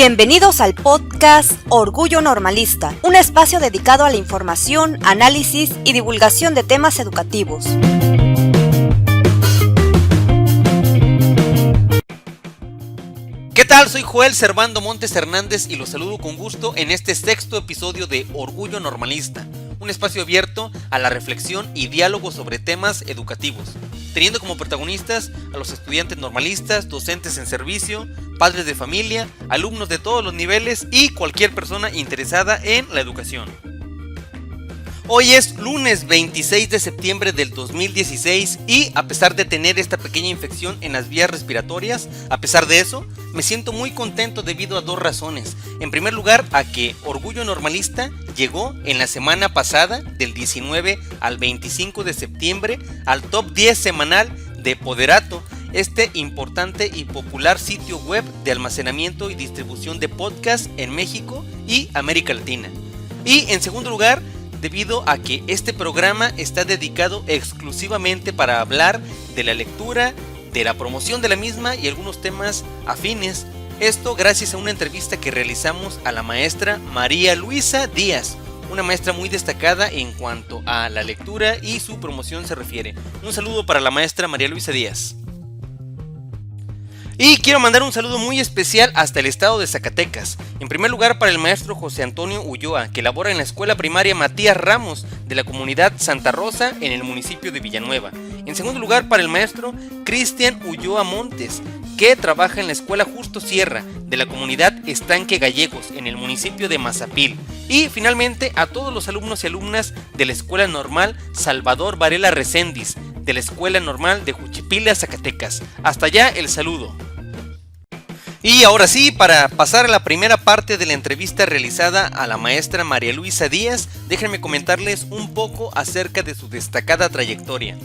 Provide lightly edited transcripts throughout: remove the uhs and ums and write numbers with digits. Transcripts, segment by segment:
Bienvenidos al podcast Orgullo Normalista, un espacio dedicado a la información, análisis y divulgación de temas educativos. ¿Qué tal? Soy Joel Servando Montes Hernández y los saludo con gusto en este sexto episodio de Orgullo Normalista, un espacio abierto a la reflexión y diálogo sobre temas educativos, teniendo como protagonistas a los estudiantes normalistas, docentes en servicio, padres de familia, alumnos de todos los niveles y cualquier persona interesada en la educación. Hoy es lunes 26 de septiembre del 2016 y a pesar de tener esta pequeña infección en las vías respiratorias, a pesar de eso, me siento muy contento debido a dos razones. En primer lugar, a que Orgullo Normalista llegó en la semana pasada, del 19 al 25 de septiembre, al top 10 semanal de Poderato, este importante y popular sitio web de almacenamiento y distribución de podcasts en México y América Latina. Y en segundo lugar, debido a que este programa está dedicado exclusivamente para hablar de la lectura, de la promoción de la misma y algunos temas afines. Esto gracias a una entrevista que realizamos a la maestra María Luisa Díaz, una maestra muy destacada en cuanto a la lectura y su promoción se refiere. Un saludo para la maestra María Luisa Díaz. Y quiero mandar un saludo muy especial hasta el estado de Zacatecas. En primer lugar para el maestro José Antonio Ulloa, que labora en la escuela primaria Matías Ramos de la comunidad Santa Rosa en el municipio de Villanueva. En segundo lugar para el maestro Cristian Ulloa Montes, que trabaja en la escuela Justo Sierra de la comunidad Estanque Gallegos en el municipio de Mazapil. Y finalmente a todos los alumnos y alumnas de la escuela normal Salvador Varela Recendis de la escuela normal de Juchipila, Zacatecas. Hasta allá el saludo. Y ahora sí, para pasar a la primera parte de la entrevista realizada a la maestra María Luisa Díaz, déjenme comentarles un poco acerca de su destacada trayectoria.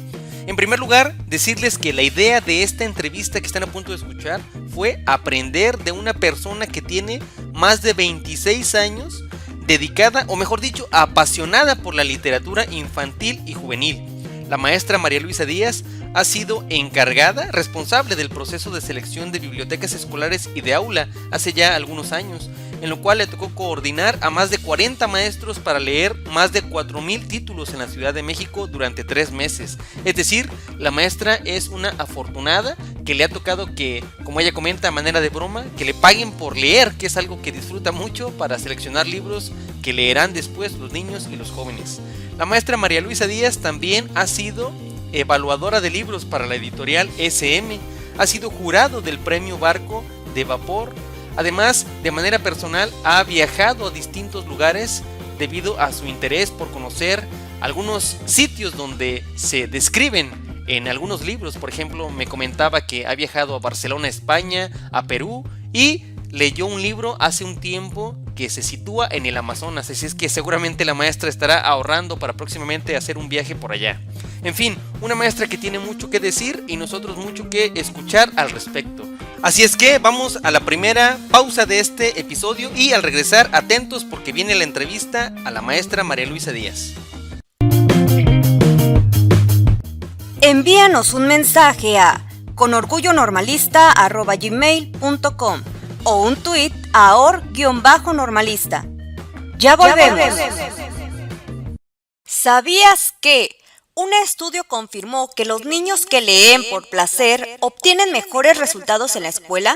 En primer lugar, decirles que la idea de esta entrevista que están a punto de escuchar fue aprender de una persona que tiene más de 26 años dedicada, o mejor dicho, apasionada por la literatura infantil y juvenil. La maestra María Luisa Díaz ha sido encargada, responsable del proceso de selección de bibliotecas escolares y de aula hace ya algunos años, en lo cual le tocó coordinar a más de 40 maestros para leer más de 4,000 títulos en la Ciudad de México durante 3 meses. Es decir, la maestra es una afortunada que le ha tocado que, como ella comenta a manera de broma, que le paguen por leer, que es algo que disfruta mucho para seleccionar libros que leerán después los niños y los jóvenes. La maestra María Luisa Díaz también ha sido evaluadora de libros para la editorial SM, ha sido jurado del premio Barco de Vapor. Además, de manera personal, ha viajado a distintos lugares debido a su interés por conocer algunos sitios donde se describen en algunos libros. Por ejemplo, me comentaba que ha viajado a Barcelona, España, a Perú y leyó un libro hace un tiempo que se sitúa en el Amazonas, así es que seguramente la maestra estará ahorrando para próximamente hacer un viaje por allá. En fin, una maestra que tiene mucho que decir y nosotros mucho que escuchar al respecto. Así es que vamos a la primera pausa de este episodio y al regresar atentos porque viene la entrevista a la maestra María Luisa Díaz. Envíanos un mensaje a conorgullonormalista@gmail.com o un tuit a or-normalista. Ya volvemos. ¿Sabías que un estudio confirmó que los niños que leen por placer obtienen mejores resultados en la escuela?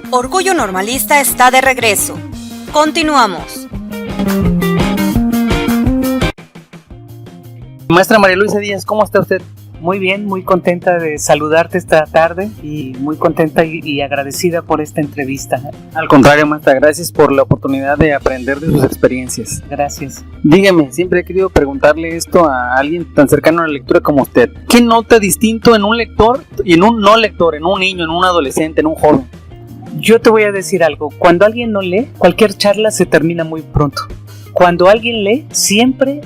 Orgullo Normalista está de regreso. Continuamos. Maestra María Luisa Díaz, ¿cómo está usted? Muy bien, muy contenta de saludarte esta tarde y muy contenta y agradecida por esta entrevista. Al contrario, maestra, gracias por la oportunidad de aprender de sus experiencias. Gracias. Dígame, siempre he querido preguntarle esto a alguien tan cercano a la lectura como usted. ¿Qué nota distinto en un lector y en un no lector, en un niño, en un adolescente, en un joven? Yo te voy a decir algo. Cuando alguien no lee, cualquier charla se termina muy pronto. Cuando alguien lee, siempre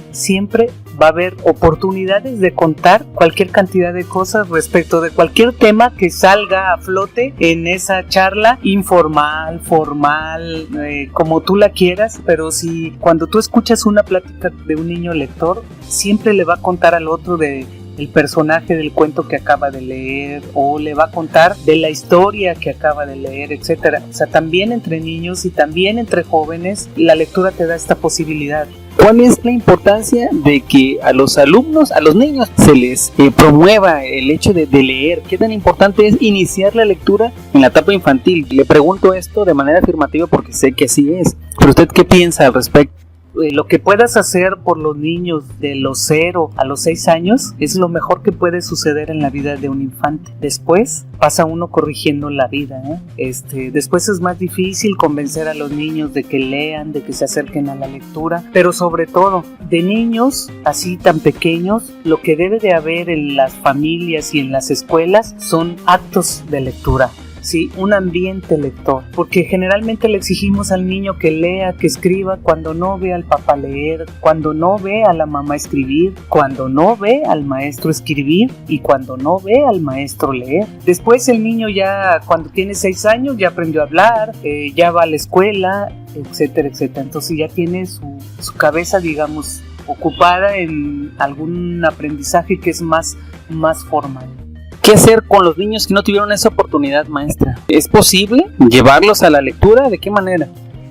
va a haber oportunidades de contar cualquier cantidad de cosas respecto de cualquier tema que salga a flote en esa charla, informal, formal, como tú la quieras, pero si cuando tú escuchas una plática de un niño lector, siempre le va a contar al otro de el personaje del cuento que acaba de leer, o le va a contar de la historia que acaba de leer, etcétera. O sea, también entre niños y también entre jóvenes, la lectura te da esta posibilidad. ¿Cuál es la importancia de que a los alumnos, a los niños, se les promueva el hecho de leer? ¿Qué tan importante es iniciar la lectura en la etapa infantil? Le pregunto esto de manera afirmativa porque sé que así es. ¿Pero usted qué piensa al respecto? Lo que puedas hacer por los niños de los 0 a los 6 años es lo mejor que puede suceder en la vida de un infante. Después pasa uno corrigiendo la vida, después es más difícil convencer a los niños de que lean, de que se acerquen a la lectura, pero sobre todo de niños así tan pequeños, lo que debe de haber en las familias y en las escuelas son actos de lectura. Sí, un ambiente lector, porque generalmente le exigimos al niño que lea, que escriba, cuando no ve al papá leer, cuando no ve a la mamá escribir, cuando no ve al maestro escribir y cuando no ve al maestro leer. Después el niño ya cuando tiene 6 años ya aprendió a hablar, ya va a la escuela, etcétera, etcétera. Entonces ya tiene su cabeza, digamos, ocupada en algún aprendizaje que es más formal. ¿Qué hacer con los niños que no tuvieron esa oportunidad, maestra? ¿Es posible llevarlos a la lectura? ¿De qué manera?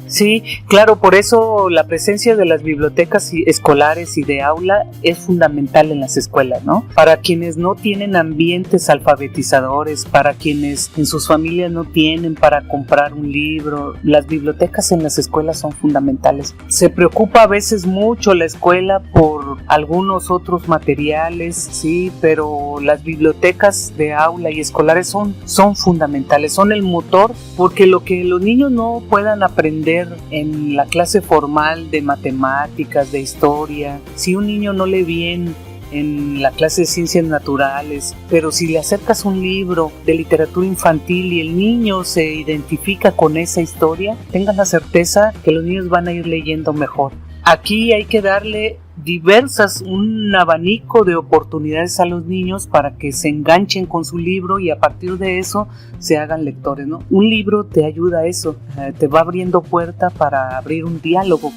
Sí, claro, por eso la presencia de las bibliotecas escolares y de aula es fundamental en las escuelas, ¿no? Para quienes no tienen ambientes alfabetizadores, para quienes en sus familias no tienen para comprar un libro, las bibliotecas en las escuelas son fundamentales. Se preocupa a veces mucho la escuela por algunos otros materiales, sí, pero las bibliotecas de aula y escolares son fundamentales, son el motor, porque lo que los niños no puedan aprender en la clase formal de matemáticas, de historia, si un niño no lee bien en la clase de ciencias naturales, pero si le acercas un libro de literatura infantil y el niño se identifica con esa historia, tengan la certeza que los niños van a ir leyendo mejor. Aquí hay que darle un abanico de oportunidades a los niños para que se enganchen con su libro y a partir de eso se hagan lectores, ¿no? Un libro te ayuda a eso, te va abriendo puerta para abrir un diálogo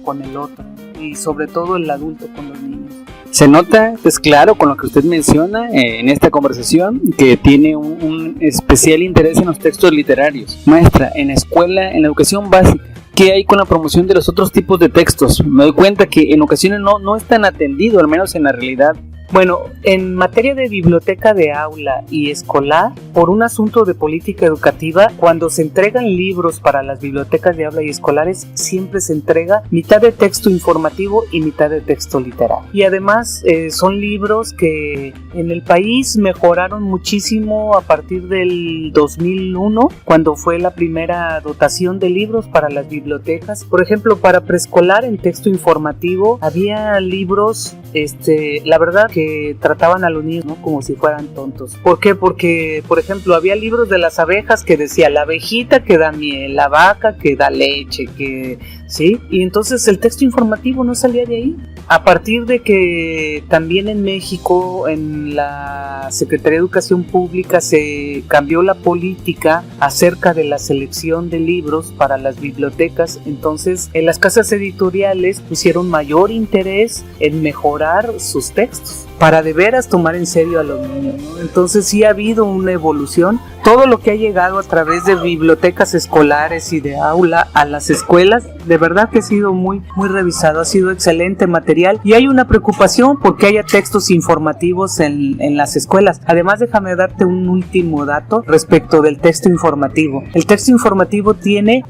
con el otro y sobre todo el adulto con los niños. Se nota, es claro, con lo que usted menciona en esta conversación, que tiene un especial interés en los textos literarios. Maestra, en la escuela, en la educación básica, ¿qué hay con la promoción de los otros tipos de textos? Me doy cuenta que en ocasiones no es tan atendido, al menos en la realidad. Bueno, en materia de biblioteca de aula y escolar, por un asunto de política educativa, cuando se entregan libros para las bibliotecas de aula y escolares, siempre se entrega mitad de texto informativo y mitad de texto literario. Y además son libros que en el país mejoraron muchísimo a partir del 2001, cuando fue la primera dotación de libros para las bibliotecas. Por ejemplo, para preescolar en texto informativo había libros, la verdad que trataban a los niños, ¿no?, como si fueran tontos. ¿Por qué? Porque, por ejemplo, había libros de las abejas que decía la abejita que da miel, la vaca que da leche, ¿sí? Y entonces el texto informativo no salía de ahí. A partir de que también en México, en la Secretaría de Educación Pública, se cambió la política acerca de la selección de libros para las bibliotecas, entonces en las casas editoriales pusieron mayor interés en mejorar sus textos para de veras tomar en serio a los niños, ¿no? Entonces sí ha habido una evolución. Todo lo que ha llegado a través de bibliotecas escolares y de aula a las escuelas, de verdad que ha sido muy revisado, ha sido excelente material y hay una preocupación porque haya textos informativos en las escuelas. Además, déjame darte un último dato respecto del texto informativo. El texto informativo tiene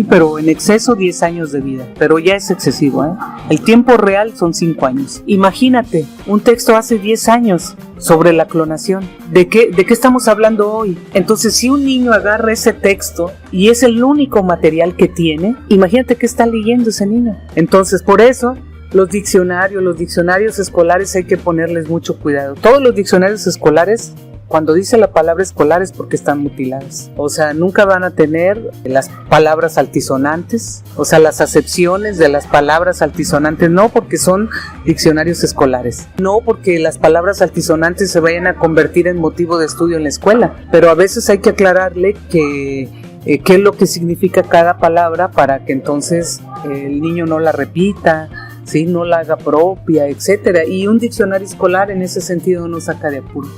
pero en exceso 10 años de vida, pero ya es excesivo, ¿eh? El tiempo real son 5 años. Imagínate, un texto hace 10 años sobre la clonación. ¿De qué estamos hablando hoy? Entonces, si un niño agarra ese texto y es el único material que tiene, imagínate qué está leyendo ese niño. Entonces, por eso los diccionarios escolares hay que ponerles mucho cuidado. Todos los diccionarios escolares, cuando dice la palabra escolar es porque están mutiladas. O sea, nunca van a tener las palabras altisonantes, o sea, las acepciones de las palabras altisonantes, no porque son diccionarios escolares, no porque las palabras altisonantes se vayan a convertir en motivo de estudio en la escuela, pero a veces hay que aclararle qué es lo que significa cada palabra para que entonces el niño no la repita, ¿sí? No la haga propia, etcétera. Y un diccionario escolar en ese sentido no saca de apuro.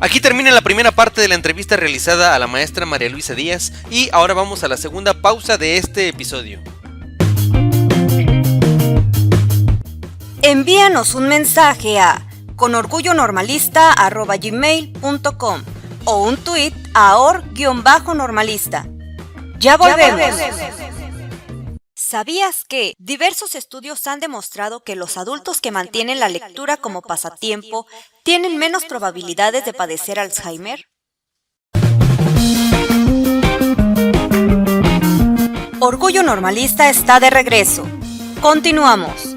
Aquí termina la primera parte de la entrevista realizada a la maestra María Luisa Díaz y ahora vamos a la segunda pausa de este episodio. Envíanos un mensaje a conorgullonormalista@gmail.com o un tweet a or_normalista. Ya volvemos. ¿Sabías que diversos estudios han demostrado que los adultos que mantienen la lectura como pasatiempo tienen menos probabilidades de padecer Alzheimer? Orgullo Normalista está de regreso. Continuamos.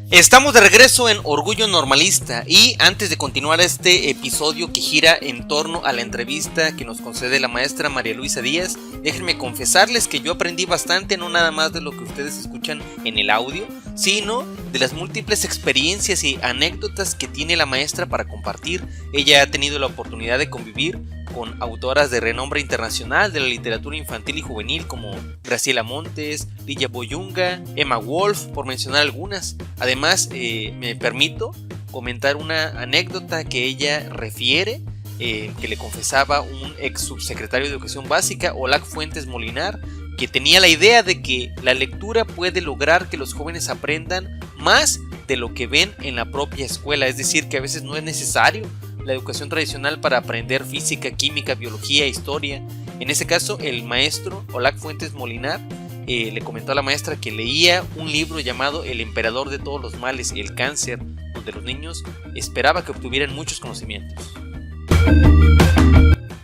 Estamos de regreso en Orgullo Normalista y antes de continuar este episodio que gira en torno a la entrevista que nos concede la maestra María Luisa Díaz, déjenme confesarles que yo aprendí bastante, no nada más de lo que ustedes escuchan en el audio, sino de las múltiples experiencias y anécdotas que tiene la maestra para compartir. Ella ha tenido la oportunidad de convivir con autoras de renombre internacional de la literatura infantil y juvenil como Graciela Montes, Lidia Boyunga, Emma Wolf, por mencionar algunas. Además, me permito comentar una anécdota que ella refiere, que le confesaba un ex subsecretario de Educación Básica, Olac Fuentes Molinar, que tenía la idea de que la lectura puede lograr que los jóvenes aprendan más de lo que ven en la propia escuela, es decir, que a veces no es necesario la educación tradicional para aprender física, química, biología, historia. En ese caso, el maestro Olac Fuentes Molinar le comentó a la maestra que leía un libro llamado El emperador de todos los males y el cáncer, donde los niños esperaba que obtuvieran muchos conocimientos.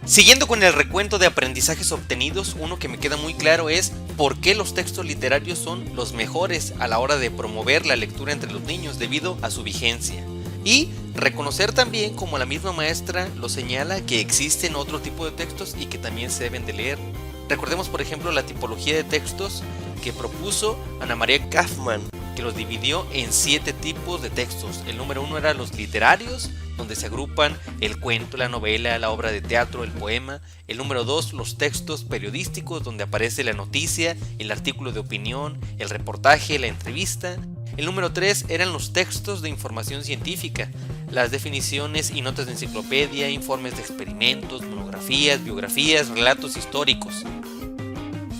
Siguiendo con el recuento de aprendizajes obtenidos, uno que me queda muy claro es por qué los textos literarios son los mejores a la hora de promover la lectura entre los niños debido a su vigencia. Y reconocer también, como la misma maestra lo señala, que existen otro tipo de textos y que también se deben de leer. Recordemos, por ejemplo, la tipología de textos que propuso Ana María Kaufman, que los dividió en 7 tipos de textos. El número 1 era los literarios, donde se agrupan el cuento, la novela, la obra de teatro, el poema. El número 2, los textos periodísticos, donde aparece la noticia, el artículo de opinión, el reportaje, la entrevista. El número 3 eran los textos de información científica, las definiciones y notas de enciclopedia, informes de experimentos, monografías, biografías, relatos históricos.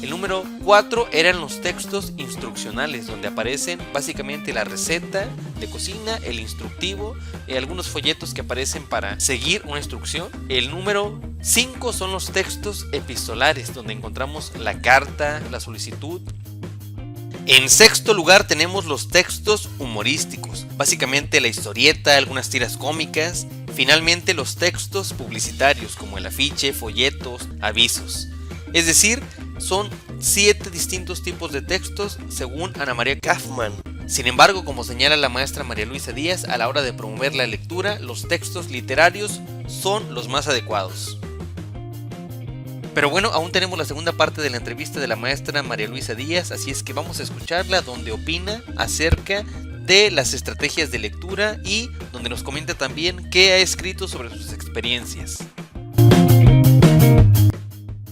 El número 4 eran los textos instruccionales, donde aparecen básicamente la receta de cocina, el instructivo, algunos folletos que aparecen para seguir una instrucción. El número 5 son los textos epistolares, donde encontramos la carta, la solicitud. En sexto lugar tenemos los textos humorísticos, básicamente la historieta, algunas tiras cómicas. Finalmente los textos publicitarios como el afiche, folletos, avisos. Es decir, son 7 distintos tipos de textos según Ana María Kaufman. Sin embargo, como señala la maestra María Luisa Díaz, a la hora de promover la lectura, los textos literarios son los más adecuados. Pero bueno, aún tenemos la segunda parte de la entrevista de la maestra María Luisa Díaz, así es que vamos a escucharla, donde opina acerca de las estrategias de lectura y donde nos comenta también qué ha escrito sobre sus experiencias.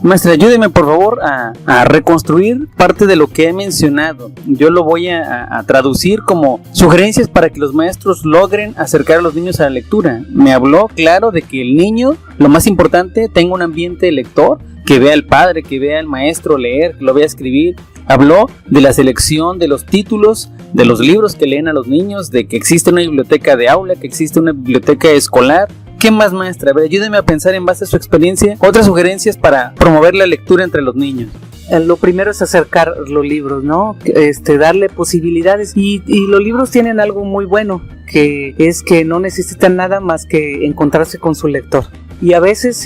Maestra, ayúdeme por favor a reconstruir parte de lo que he mencionado. Yo lo voy a traducir como sugerencias para que los maestros logren acercar a los niños a la lectura. Me habló, claro, de que el niño, lo más importante, tenga un ambiente lector, que vea al padre, que vea al maestro leer, que lo vea escribir. Habló de la selección de los títulos, de los libros que leen a los niños, de que existe una biblioteca de aula, que existe una biblioteca escolar. ¿Qué más, maestra? A ver, ayúdeme a pensar en base a su experiencia otras sugerencias para promover la lectura entre los niños. Lo primero es acercar los libros, ¿no? Darle posibilidades. Y los libros tienen algo muy bueno, que es que no necesitan nada más que encontrarse con su lector. Y a veces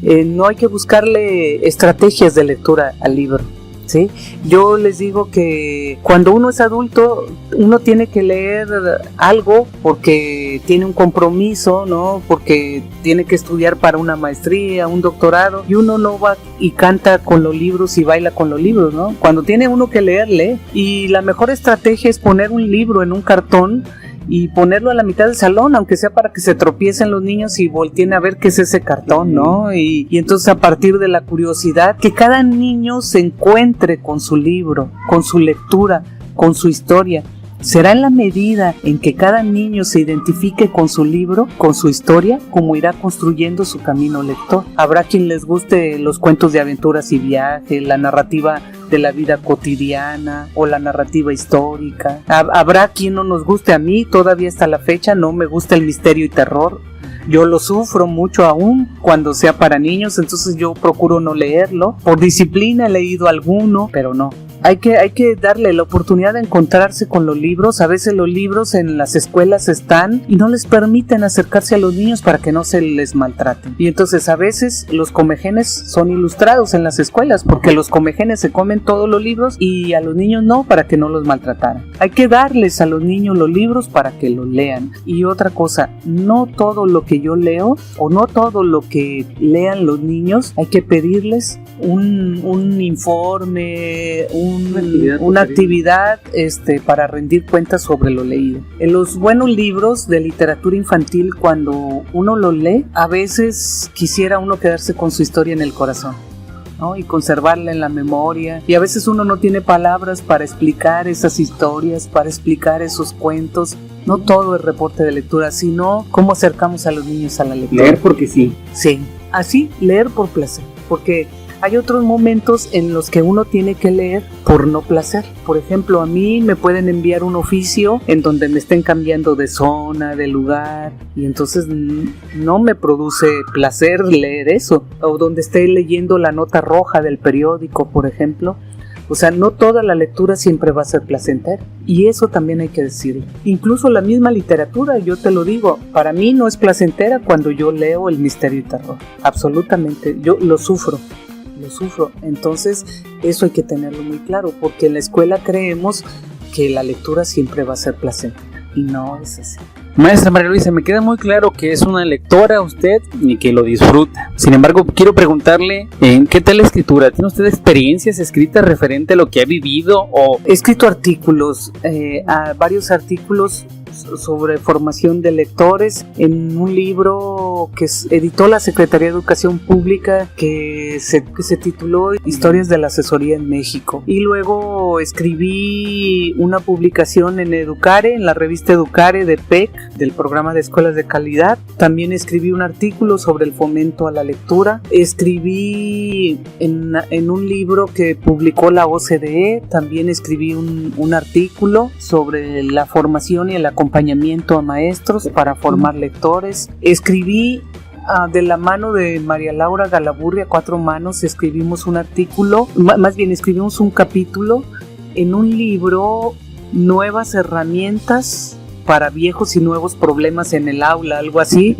no hay que buscarle estrategias de lectura al libro, ¿sí? Yo les digo que cuando uno es adulto, uno tiene que leer algo porque tiene un compromiso, ¿no? Porque tiene que estudiar para una maestría, un doctorado, y uno no va y canta con los libros y baila con los libros, ¿no? Cuando tiene uno que leer, lee. Y la mejor estrategia es poner un libro en un cartón y ponerlo a la mitad del salón, aunque sea para que se tropiecen los niños y volteen a ver qué es ese cartón, ¿no? Y entonces, a partir de la curiosidad, que cada niño se encuentre con su libro, con su lectura, con su historia. Será en la medida en que cada niño se identifique con su libro, con su historia, como irá construyendo su camino lector. Habrá quien les guste los cuentos de aventuras y viajes, la narrativa de la vida cotidiana o la narrativa histórica. Habrá quien no nos guste. A mí todavía hasta la fecha no me gusta el misterio y terror. Yo lo sufro mucho aún cuando sea para niños, entonces yo procuro no leerlo. Por disciplina he leído alguno, pero no. Hay que darle la oportunidad de encontrarse con los libros. A veces los libros en las escuelas están y no les permiten acercarse a los niños para que no se les maltraten. Y entonces a veces los comegenes son ilustrados en las escuelas, porque los comegenes se comen todos los libros y a los niños no, para que no los maltrataran. Hay que darles a los niños los libros para que los lean. Y otra cosa, no todo lo que yo leo o no todo lo que lean los niños hay que pedirles un informe, una actividad para rendir cuentas sobre lo leído. En los buenos libros de literatura infantil, cuando uno los lee, a veces quisiera uno quedarse con su historia en el corazón, ¿no? Y conservarla en la memoria, y a veces uno no tiene palabras para explicar esas historias, para explicar esos cuentos. No todo es reporte de lectura, sino cómo acercamos a los niños a la lectura. Leer porque sí. Sí, así, leer por placer, porque hay otros momentos en los que uno tiene que leer por no placer. Por ejemplo, a mí me pueden enviar un oficio en donde me estén cambiando de zona, de lugar, y entonces no me produce placer leer eso. O donde esté leyendo la nota roja del periódico, por ejemplo. O sea, no toda la lectura siempre va a ser placentera. Y eso también hay que decirlo. Incluso la misma literatura, yo te lo digo, para mí no es placentera cuando yo leo el misterio y terror. Absolutamente, yo lo sufro. Entonces eso hay que tenerlo muy claro, porque en la escuela creemos que la lectura siempre va a ser placentera y no es así. Maestra María Luisa, me queda muy claro que es una lectora usted y que lo disfruta. Sin embargo, quiero preguntarle, ¿qué tal la escritura? ¿Tiene usted experiencias escritas referente a lo que ha vivido? O he escrito artículos, varios artículos sobre formación de lectores en un libro que editó la Secretaría de Educación Pública que se tituló Historias de la Asesoría en México. Y luego escribí una publicación en Educare, en la revista Educare de PEC, del programa de escuelas de calidad. También escribí un artículo sobre el fomento a la lectura. Escribí en un libro que publicó la OCDE. También escribí un artículo sobre la formación y el acompañamiento a maestros para formar lectores. Escribí de la mano de María Laura Galaburri, a cuatro manos, escribimos un artículo, más bien escribimos un capítulo en un libro, Nuevas herramientas para viejos y nuevos problemas en el aula, algo así,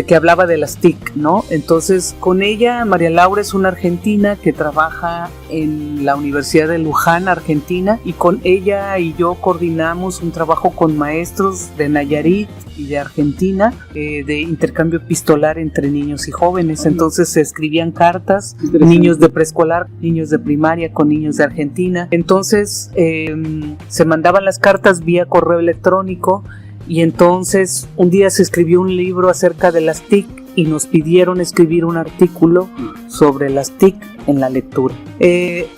que hablaba de las TIC, ¿no? Entonces, con ella, María Laura es una argentina que trabaja en la Universidad de Luján, Argentina, y con ella y yo coordinamos un trabajo con maestros de Nayarit y de Argentina, de intercambio epistolar entre niños y jóvenes. Entonces se escribían cartas, niños de preescolar, niños de primaria con niños de Argentina. Entonces se mandaban las cartas vía correo electrónico, y entonces un día se escribió un libro acerca de las TIC y nos pidieron escribir un artículo sobre las TIC en la lectura.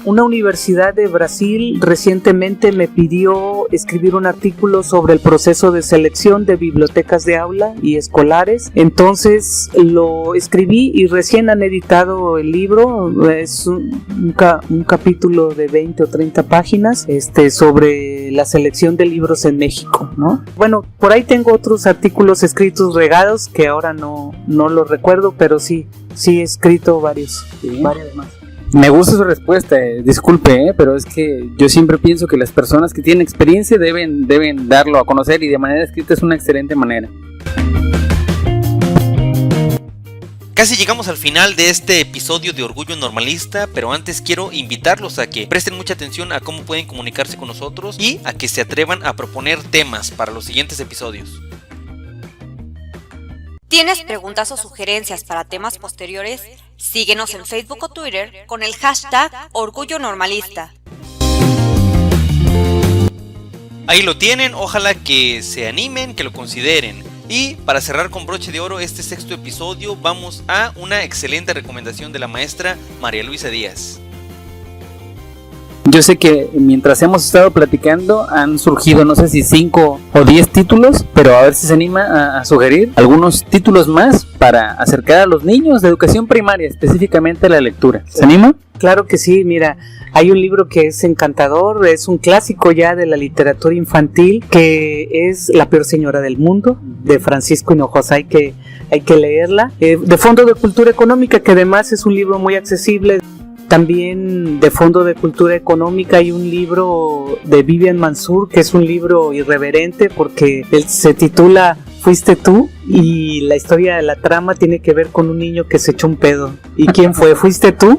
Una universidad de Brasil recientemente me pidió escribir un artículo sobre el proceso de selección de bibliotecas de aula y escolares. Entonces lo escribí y recién han editado el libro. Es un capítulo de 20 o 30 páginas sobre la selección de libros en México, ¿no? Bueno, por ahí tengo otros artículos escritos regados que ahora no los recuerdo, pero sí he escrito varios más. Me gusta su respuesta, disculpe, pero es que yo siempre pienso que las personas que tienen experiencia deben darlo a conocer, y de manera escrita es una excelente manera. Casi llegamos al final de este episodio de Orgullo Normalista, pero antes quiero invitarlos a que presten mucha atención a cómo pueden comunicarse con nosotros y a que se atrevan a proponer temas para los siguientes episodios. ¿Tienes preguntas o sugerencias para temas posteriores? Síguenos en Facebook o Twitter con el hashtag Orgullo Normalista. Ahí lo tienen, ojalá que se animen, que lo consideren. Y para cerrar con broche de oro este sexto episodio, vamos a una excelente recomendación de la maestra María Luisa Díaz. Yo sé que mientras hemos estado platicando han surgido no sé si 5 o 10 títulos, pero a ver si se anima a sugerir algunos títulos más para acercar a los niños de educación primaria, específicamente la lectura. ¿Se anima? Claro que sí, mira, hay un libro que es encantador, es un clásico ya de la literatura infantil, que es La peor señora del mundo, de Francisco Hinojosa. Hay que leerla. De Fondo de Cultura Económica, que además es un libro muy accesible. También de Fondo de Cultura Económica hay un libro de Vivian Mansur, que es un libro irreverente porque él se titula Fuiste tú, y la historia de la trama tiene que ver con un niño que se echó un pedo. ¿Y quién fue? ¿Fuiste tú?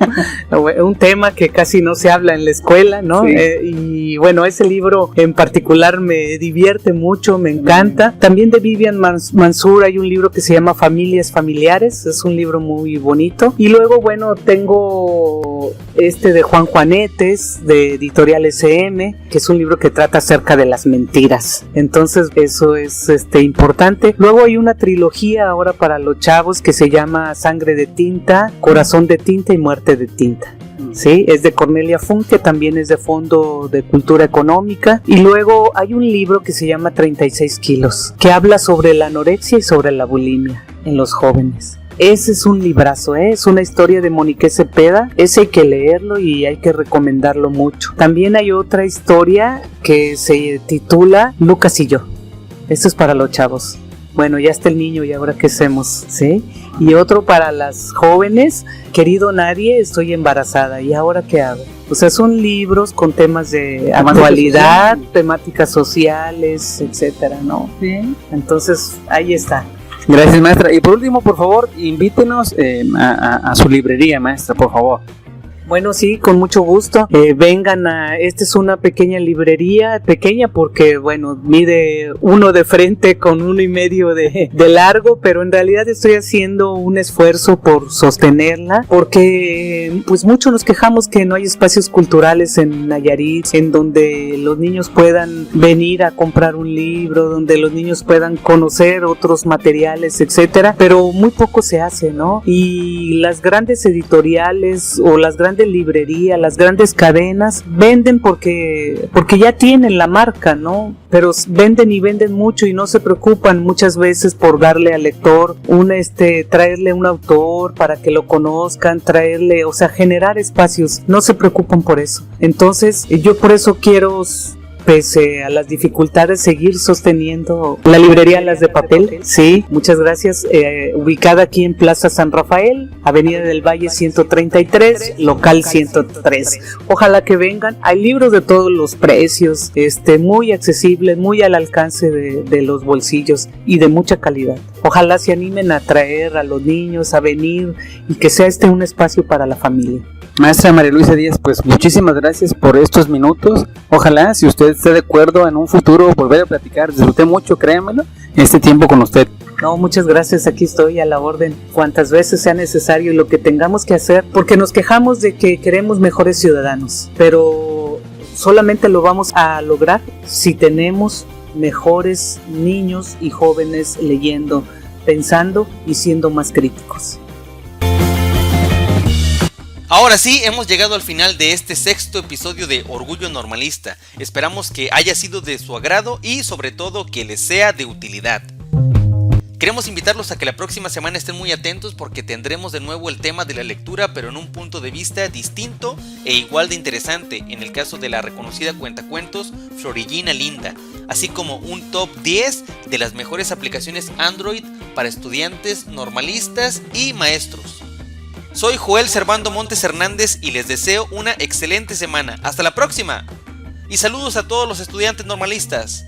Un tema que casi no se habla en la escuela, ¿no? Sí. Y bueno, ese libro en particular me divierte mucho, me encanta. También de Vivian Mansur hay un libro que se llama Familias Familiares, es un libro muy bonito. Y luego, bueno, tengo de Juan Juanetes, de Editorial SM, que es un libro que trata acerca de las mentiras. Entonces, eso es importante. Luego hay una trilogía ahora para los chavos que se llama Sangre de Tinta, Corazón de Tinta y Muerte de Tinta. Sí, es de Cornelia Funk, que también es de Fondo de Cultura Económica. Y luego hay un libro que se llama 36 kilos, que habla sobre la anorexia y sobre la bulimia en los jóvenes. Ese es un librazo, es una historia de Monique Cepeda. Ese hay que leerlo y hay que recomendarlo mucho. También hay otra historia que se titula Lucas y yo. Esto es para los chavos. Bueno, ya está el niño y ahora qué hacemos, ¿sí? Y otro para las jóvenes, Querido Nadie, estoy embarazada y ahora qué hago. O sea, son libros con temas de actualidad, temáticas sociales, etcétera, ¿no? Sí. Entonces, ahí está. Gracias, maestra. Y por último, por favor, invítenos a su librería, maestra, por favor. Bueno, sí, con mucho gusto. Vengan esta es una pequeña librería, pequeña porque, bueno, mide 1 de frente con 1.5 de largo, pero en realidad estoy haciendo un esfuerzo por sostenerla, porque pues mucho nos quejamos que no hay espacios culturales en Nayarit, en donde los niños puedan venir a comprar un libro, donde los niños puedan conocer otros materiales, etcétera, pero muy poco se hace, ¿no? Y las grandes editoriales o las grandes librerías, las grandes cadenas venden porque ya tienen la marca, ¿no? Pero venden y venden mucho y no se preocupan muchas veces por darle al lector traerle un autor para que lo conozcan, o sea, generar espacios. No se preocupan por eso. Entonces, yo por eso quiero, pese a las dificultades, seguir sosteniendo la librería Las de Papel. Sí, muchas gracias. Ubicada aquí en Plaza San Rafael, Avenida del Valle 133, local 103. Ojalá que vengan. Hay libros de todos los precios, muy accesibles, muy al alcance de los bolsillos y de mucha calidad. Ojalá se animen a traer a los niños a venir y que sea un espacio para la familia. Maestra María Luisa Díaz, pues muchísimas gracias por estos minutos. Ojalá, si usted esté de acuerdo, en un futuro volver a platicar. Disfruté mucho, créanmelo, este tiempo con usted. No, muchas gracias, aquí estoy a la orden, cuantas veces sea necesario y lo que tengamos que hacer, porque nos quejamos de que queremos mejores ciudadanos, pero solamente lo vamos a lograr si tenemos mejores niños y jóvenes leyendo, pensando y siendo más críticos. Ahora sí, hemos llegado al final de este sexto episodio de Orgullo Normalista. Esperamos que haya sido de su agrado y sobre todo que les sea de utilidad. Queremos invitarlos a que la próxima semana estén muy atentos porque tendremos de nuevo el tema de la lectura, pero en un punto de vista distinto e igual de interesante, en el caso de la reconocida cuentacuentos Florillina Linda, así como un top 10 de las mejores aplicaciones Android para estudiantes normalistas y maestros. Soy Joel Servando Montes Hernández y les deseo una excelente semana. ¡Hasta la próxima! Y saludos a todos los estudiantes normalistas.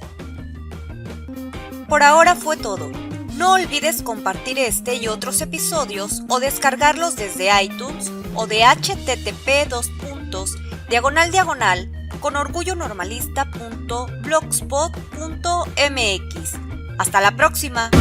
Por ahora fue todo. No olvides compartir este y otros episodios o descargarlos desde iTunes o de http://conorgullonormalista.blogspot.mx. ¡Hasta la próxima!